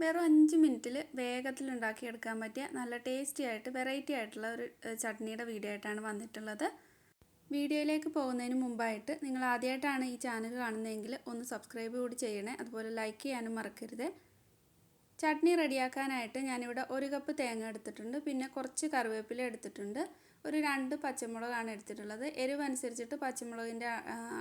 വെറും 5 മിനിറ്റിൽ വേഗത്തിൽ ഉണ്ടാക്കിയെടുക്കാൻ പറ്റിയ നല്ല ടേസ്റ്റി ആയിട്ട് വെറൈറ്റി ആയിട്ടുള്ള ഒരു ചട്നിയുടെ വീഡിയോ ആയിട്ടാണ് വന്നിട്ടുള്ളത്. വീഡിയോയിലേക്ക് പോകുന്നതിന് മുമ്പായിട്ട് നിങ്ങൾ ആദ്യമായിട്ടാണ് ഈ ചാനൽ കാണുന്നതെങ്കിൽ ഒന്ന് സബ്സ്ക്രൈബ് കൂടി ചെയ്യണേ. അതുപോലെ ലൈക്ക് ചെയ്യാനും മറക്കരുത്. ചട്നി റെഡിയാക്കാനായിട്ട് ഞാനിവിടെ 1 കപ്പ് തേങ്ങ എടുത്തിട്ടുണ്ട്. പിന്നെ കുറച്ച് കറിവേപ്പില എടുത്തിട്ടുണ്ട്. ഒരു 2 പച്ചമുളകാണ് എടുത്തിട്ടുള്ളത്. എരിവ് അനുസരിച്ചിട്ട് പച്ചമുളകിൻ്റെ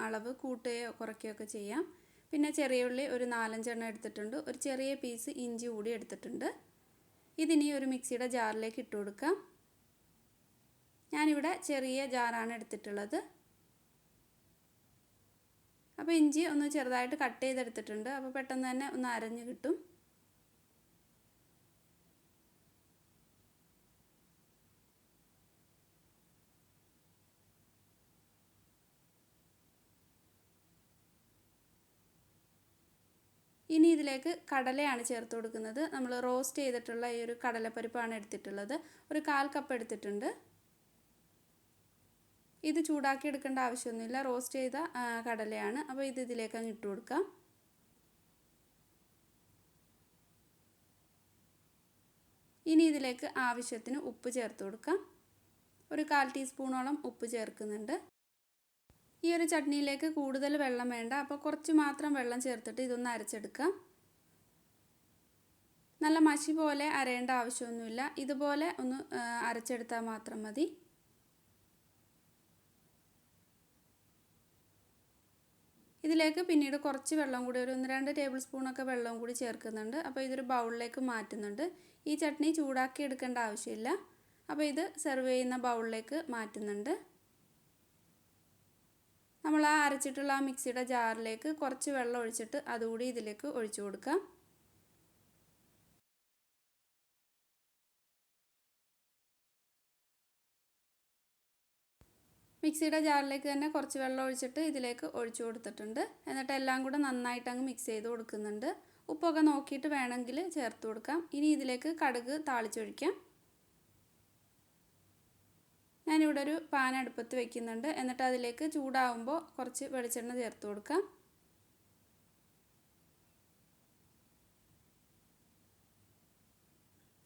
അളവ് കൂട്ടുകയോ കുറയ്ക്കുകയോ ഒക്കെ ചെയ്യാം. പിന്നെ ചെറിയ ഉള്ളി ഒരു 4-5 എണ്ണം എടുത്തിട്ടുണ്ട്. ഒരു ചെറിയ പീസ് ഇഞ്ചി കൂടി എടുത്തിട്ടുണ്ട്. ഇതിനി ഒരു മിക്സിയുടെ ജാറിലേക്ക് ഇട്ട് കൊടുക്കാം. ഞാനിവിടെ ചെറിയ ജാറാണ് എടുത്തിട്ടുള്ളത്. അപ്പോൾ ഇഞ്ചി ഒന്ന് ചെറുതായിട്ട് കട്ട് ചെയ്തെടുത്തിട്ടുണ്ട്. അപ്പോൾ പെട്ടെന്ന് തന്നെ ഒന്ന് അരഞ്ഞ് കിട്ടും. ഇനി ഇതിലേക്ക് കടലയാണ് ചേർത്ത് കൊടുക്കുന്നത്. നമ്മൾ റോസ്റ്റ് ചെയ്തിട്ടുള്ള ഈ ഒരു കടലപ്പരിപ്പാണ് എടുത്തിട്ടുള്ളത്. ഒരു 1/4 കപ്പ് എടുത്തിട്ടുണ്ട്. ഇത് ചൂടാക്കി എടുക്കേണ്ട ആവശ്യമൊന്നുമില്ല. റോസ്റ്റ് ചെയ്ത കടലയാണ്. അപ്പോൾ ഇത് ഇതിലേക്ക് അങ്ങ് ഇട്ട് കൊടുക്കാം. ഇനി ഇതിലേക്ക് ആവശ്യത്തിന് ഉപ്പ് ചേർത്ത് കൊടുക്കാം. ഒരു 1/4 ടീസ്പൂണോളം ഉപ്പ് ചേർക്കുന്നുണ്ട്. ഈ ഒരു ചട്നിയിലേക്ക് കൂടുതൽ വെള്ളം വേണ്ട. അപ്പോൾ കുറച്ച് മാത്രം വെള്ളം ചേർത്തിട്ട് ഇതൊന്ന് അരച്ചെടുക്കാം. നല്ല മഷി പോലെ അരയേണ്ട ആവശ്യമൊന്നുമില്ല. ഇതുപോലെ ഒന്ന് അരച്ചെടുത്താൽ മാത്രം മതി. ഇതിലേക്ക് പിന്നീട് കുറച്ച് വെള്ളം കൂടി ഒരു 1-2 ടേബിൾ സ്പൂണൊക്കെ വെള്ളം കൂടി ചേർക്കുന്നുണ്ട്. അപ്പോൾ ഇതൊരു ബൗളിലേക്ക് മാറ്റുന്നുണ്ട്. ഈ ചട്നി ചൂടാക്കി എടുക്കേണ്ട ആവശ്യമില്ല. അപ്പോൾ ഇത് സെർവ് ചെയ്യുന്ന ബൗളിലേക്ക് മാറ്റുന്നുണ്ട്. നമ്മൾ അരച്ചിട്ടുള്ള മിക്സിയുടെ ജാറിലേക്ക് കുറച്ച് വെള്ളം ഒഴിച്ചിട്ട് അതുകൂടി ഇതിലേക്ക് ഒഴിച്ചു കൊടുക്കാം. മിക്സിയുടെ ജാറിലേക്ക് തന്നെ കുറച്ച് വെള്ളം ഒഴിച്ചിട്ട് ഇതിലേക്ക് ഒഴിച്ചു കൊടുത്തിട്ടുണ്ട്. എന്നിട്ട് എല്ലാം കൂടെ നന്നായിട്ട് അങ്ങ് മിക്സ് ചെയ്ത് കൊടുക്കുന്നുണ്ട്. ഉപ്പൊക്കെ നോക്കിയിട്ട് വേണമെങ്കിൽ ചേർത്ത് കൊടുക്കാം. ഇനി ഇതിലേക്ക് കടുക് താളിച്ചൊഴിക്കാം. ഞാനിവിടെ ഒരു പാൻ അടുപ്പത്ത് വെക്കുന്നുണ്ട്. എന്നിട്ട് അതിലേക്ക് ചൂടാവുമ്പോൾ കുറച്ച് വെളിച്ചെണ്ണ ചേർത്ത് കൊടുക്കാം.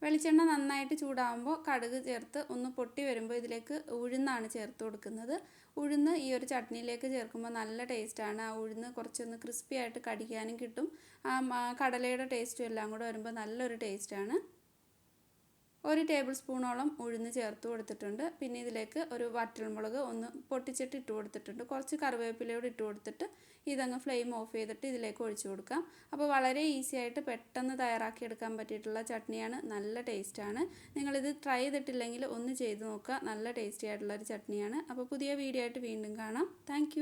വെളിച്ചെണ്ണ നന്നായിട്ട് ചൂടാവുമ്പോൾ കടുക് ചേർത്ത് ഒന്ന് പൊട്ടി വരുമ്പോൾ ഇതിലേക്ക് ഉഴുന്നാണ് ചേർത്ത് കൊടുക്കുന്നത്. ഉഴുന്ന് ഈ ഒരു ചട്നിയിലേക്ക് ചേർക്കുമ്പോൾ നല്ല ടേസ്റ്റാണ്. ആ ഉഴുന്ന് കുറച്ചൊന്ന് ക്രിസ്പി ആയിട്ട് കടിക്കാനും കിട്ടും. കടലയുടെ ടേസ്റ്റും എല്ലാം കൂടെ വരുമ്പോൾ നല്ലൊരു ടേസ്റ്റാണ്. 1 ടേബിൾ സ്പൂണോളം ഉഴുന്ന് ചേർത്ത് കൊടുത്തിട്ടുണ്ട്. പിന്നെ ഇതിലേക്ക് ഒരു വറ്റൽമുളക് ഒന്ന് പൊട്ടിച്ചിട്ട് ഇട്ട് കൊടുത്തിട്ടുണ്ട്. കുറച്ച് കറിവേപ്പിലയോട് ഇട്ട് കൊടുത്തിട്ട് ഇതങ്ങ് ഫ്ലെയിം ഓഫ് ചെയ്തിട്ട് ഇതിലേക്ക് ഒഴിച്ചു കൊടുക്കാം. അപ്പോൾ വളരെ ഈസി ആയിട്ട് പെട്ടെന്ന് തയ്യാറാക്കിയെടുക്കാൻ പറ്റിയിട്ടുള്ള ചട്നിയാണ്. നല്ല ടേസ്റ്റാണ്. നിങ്ങളിത് ട്രൈ ചെയ്തിട്ടില്ലെങ്കിൽ ഒന്ന് ചെയ്ത് നോക്കുക. നല്ല ടേസ്റ്റി ആയിട്ടുള്ളൊരു ചട്നിയാണ്. അപ്പോൾ പുതിയ വീഡിയോ ആയിട്ട് വീണ്ടും കാണാം. താങ്ക്